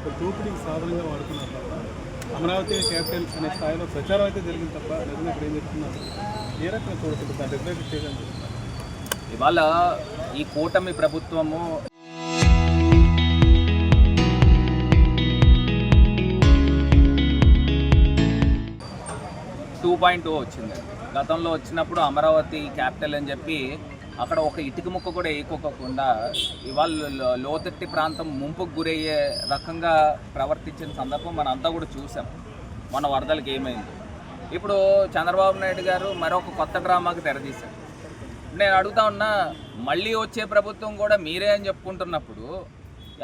ఒక దోపిడీకి సాధనంగా వాడుకున్నారు తప్ప అమరావతి క్యాపిటల్ అనే స్థాయిలో ప్రచారం అయితే జరిగింది తప్ప నిజంగా ఇక్కడ ఏం చెప్తున్నారు ఏ రకంగా చూడకుండా దాన్ని రెగ్యులేట్ చేయడం ఇవాళ ఈ కూటమి ప్రభుత్వము 2.0 వచ్చింది. గతంలో వచ్చినప్పుడు అమరావతి క్యాపిటల్ అని చెప్పి అక్కడ ఒక ఇటుక ముక్క కూడా వేయకోకుండా ఇవాళ లోతట్టి ప్రాంతం ముంపుకు గురయ్యే రకంగా ప్రవర్తించిన సందర్భం మనం అంతా కూడా చూసాం. మన వరదలకు ఏమైంది. ఇప్పుడు చంద్రబాబు నాయుడు గారు మరొక కొత్త డ్రామాకి తెరదీశారు. నేను అడుగుతా ఉన్నా, మళ్ళీ వచ్చే ప్రభుత్వం కూడా మీరే అని చెప్పుకుంటున్నప్పుడు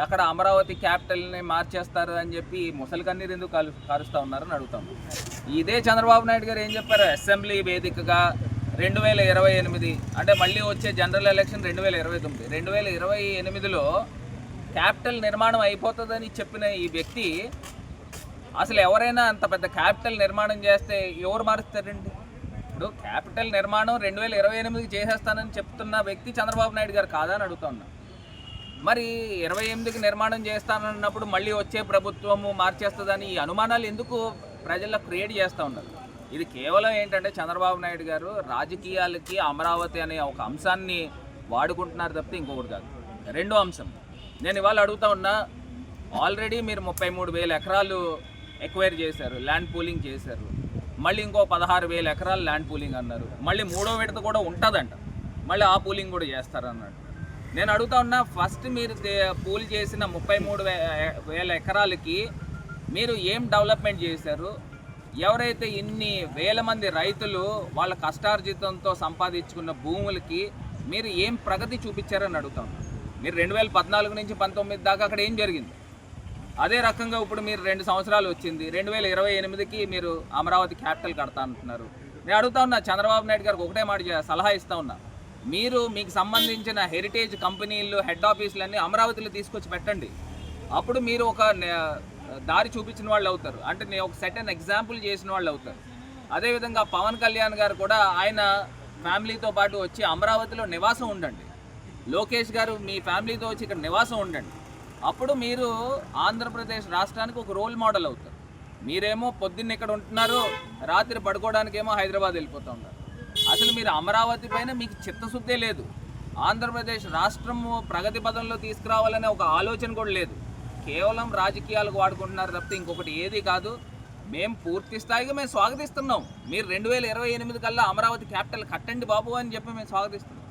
అక్కడ అమరావతి క్యాపిటల్ని మార్చేస్తారు అని చెప్పి ముసలి కన్నీరు ఎందుకు కారుస్తూ ఉన్నారని అడుగుతాం. ఇదే చంద్రబాబు నాయుడు గారు ఏం చెప్పారు, అసెంబ్లీ వేదికగా 2028 అంటే మళ్ళీ వచ్చే జనరల్ ఎలక్షన్ 2029, 2028లో క్యాపిటల్ నిర్మాణం అయిపోతుందని చెప్పిన ఈ వ్యక్తి అసలు ఎవరైనా అంత పెద్ద క్యాపిటల్ నిర్మాణం చేస్తే ఎవరు మారుస్తారండి? ఇప్పుడు క్యాపిటల్ నిర్మాణం 2028కి చేసేస్తానని చెప్తున్న వ్యక్తి చంద్రబాబు నాయుడు గారు కాదా అని అడుగుతా ఉన్నా. మరి 28కి నిర్మాణం చేస్తానన్నప్పుడు మళ్ళీ వచ్చే ప్రభుత్వము మార్చేస్తుందని ఈ అనుమానాలు ఎందుకు ప్రజల్లో క్రియేట్ చేస్తూ ఉన్నారు? ఇది కేవలం ఏంటంటే చంద్రబాబు నాయుడు గారు రాజకీయాలకి అమరావతి అనే ఒక అంశాన్ని వాడుకుంటున్నారు తప్పితే ఇంకొకటి కాదు. రెండో అంశం నేను ఇవాళ అడుగుతా ఉన్నా, ఆల్రెడీ మీరు 33,000 ఎకరాలు ఎక్వైర్ చేశారు, ల్యాండ్ పూలింగ్ చేశారు. మళ్ళీ ఇంకో 16,000 ఎకరాలు ల్యాండ్ పూలింగ్ అన్నారు. మళ్ళీ మూడో విడత కూడా ఉంటుందంట, మళ్ళీ ఆ పూలింగ్ కూడా చేస్తారన్నాడు. నేను అడుగుతా ఉన్నా, ఫస్ట్ మీరు పూల్ చేసిన 33,000 ఎకరాలకి మీరు ఏం డెవలప్మెంట్ చేశారు? ఎవరైతే ఇన్ని వేల మంది రైతులు వాళ్ళ కష్టార్జితంతో సంపాదించుకున్న భూములకి మీరు ఏం ప్రగతి చూపించారని అడుగుతాం. మీరు 2014 నుంచి 19 దాకా అక్కడ ఏం జరిగింది? అదే రకంగా ఇప్పుడు మీరు 2 సంవత్సరాలు వచ్చింది, 2028కి మీరు అమరావతి క్యాపిటల్ కడతా అంటున్నారు. నేను అడుగుతా ఉన్నా, చంద్రబాబు నాయుడు గారికి ఒకటే మాట సలహా ఇస్తా ఉన్నా, మీరు మీకు సంబంధించిన హెరిటేజ్ కంపెనీలు హెడ్ ఆఫీసులన్నీ అమరావతిలో తీసుకొచ్చి పెట్టండి. అప్పుడు మీరు ఒక దారి చూపించిన వాళ్ళు అవుతారు, అంటే నేను ఒక సెటన్ ఎగ్జాంపుల్ చేసిన వాళ్ళు అవుతారు. అదేవిధంగా పవన్ కళ్యాణ్ గారు కూడా ఆయన ఫ్యామిలీతో పాటు వచ్చి అమరావతిలో నివాసం ఉండండి. లోకేష్ గారు మీ ఫ్యామిలీతో వచ్చి ఇక్కడ నివాసం ఉండండి. అప్పుడు మీరు ఆంధ్రప్రదేశ్ రాష్ట్రానికి ఒక రోల్ మోడల్ అవుతారు. మీరేమో పొద్దున్న ఇక్కడ ఉంటున్నారు, రాత్రి పడుకోవడానికేమో హైదరాబాద్ వెళ్ళిపోతూ ఉన్నారు. అసలు మీరు అమరావతి పైన మీకు చిత్తశుద్ధే లేదు. ఆంధ్రప్రదేశ్ రాష్ట్రము ప్రగతి పదంలో తీసుకురావాలనే ఒక ఆలోచన కూడా లేదు. కేవలం రాజకీయాలకు వాడుకుంటున్నారు తప్పితే ఇంకొకటి ఏది కాదు. మేము పూర్తి స్థాయిగా మేము స్వాగతిస్తున్నాం. మీరు 2028 కల్లా అమరావతి క్యాపిటల్ కట్టండి బాబు అని చెప్పి మేము స్వాగతిస్తున్నాం.